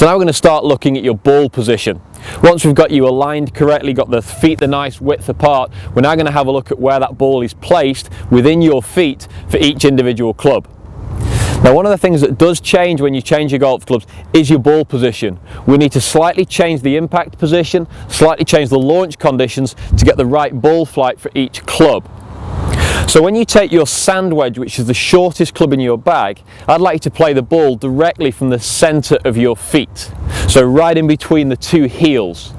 So now we're going to start looking at your ball position. Once we've got you aligned correctly, got the feet the nice width apart, we're now going to have a look at where that ball is placed within your feet for each individual club. Now, one of the things that does change when you change your golf clubs is your ball position. We need to slightly change the impact position, slightly change the launch conditions to get the right ball flight for each club. So when you take your sand wedge, which is the shortest club in your bag, I'd like you to play the ball directly from the centre of your feet. So right in between the two heels.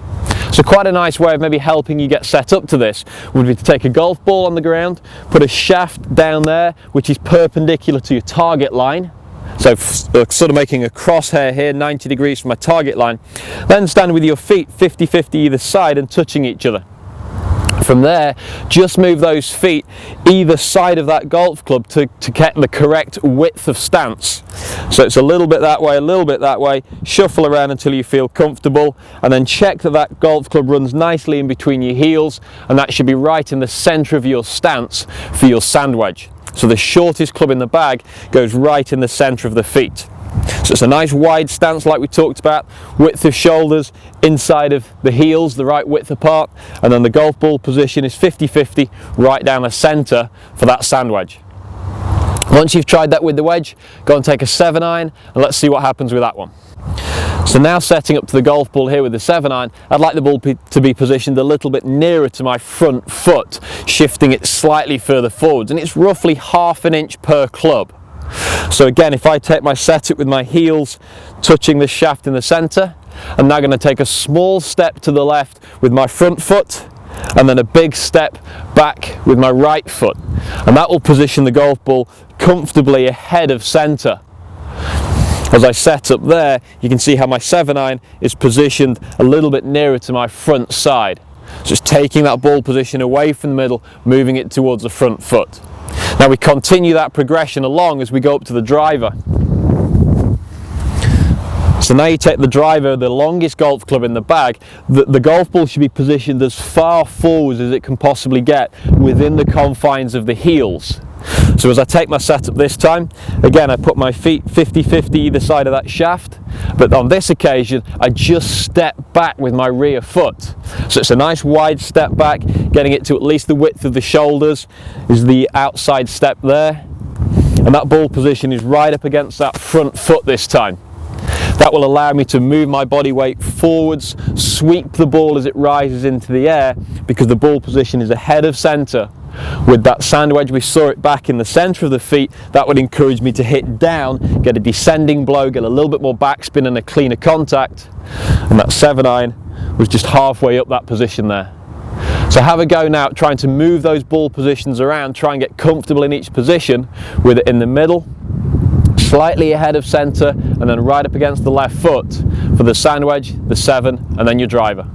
So quite a nice way of maybe helping you get set up to this would be to take a golf ball on the ground, put a shaft down there which is perpendicular to your target line. So sort of making a crosshair here, 90 degrees from my target line. Then stand with your feet 50-50 either side and touching each other. From there, just move those feet either side of that golf club to get the correct width of stance. So it's a little bit that way, a little bit that way, shuffle around until you feel comfortable, and then check that that golf club runs nicely in between your heels, and that should be right in the centre of your stance for your sand wedge. So the shortest club in the bag goes right in the centre of the feet. So it's a nice wide stance like we talked about, width of shoulders inside of the heels, the right width apart, and then the golf ball position is 50-50 right down the centre for that sand wedge. Once you've tried that with the wedge, go and take a 7-iron and let's see what happens with that one. So now setting up to the golf ball here with the 7-iron, I'd like the ball to be positioned a little bit nearer to my front foot, shifting it slightly further forwards, and it's roughly ½ an inch per club. So again, if I take my setup with my heels touching the shaft in the centre, I'm now going to take a small step to the left with my front foot and then a big step back with my right foot, and that will position the golf ball comfortably ahead of centre. As I set up there, you can see how my 7-iron is positioned a little bit nearer to my front side. So it's taking that ball position away from the middle, moving it towards the front foot. Now we continue that progression along as we go up to the driver. So now you take the driver, the longest golf club in the bag. The golf ball should be positioned as far forwards as it can possibly get within the confines of the heels. So as I take my setup this time, again I put my feet 50-50 either side of that shaft, but on this occasion I just step back with my rear foot. So it's a nice wide step back, getting it to at least the width of the shoulders is the outside step there, and that ball position is right up against that front foot this time. That will allow me to move my body weight forwards, sweep the ball as it rises into the air, because the ball position is ahead of centre. With that sand wedge, we saw it back in the centre of the feet. That would encourage me to hit down, get a descending blow, get a little bit more backspin and a cleaner contact. And that 7-iron was just halfway up that position there. So have a go now at trying to move those ball positions around, try and get comfortable in each position, with it in the middle, slightly ahead of centre, and then right up against the left foot for the sand wedge, the 7, and then your driver.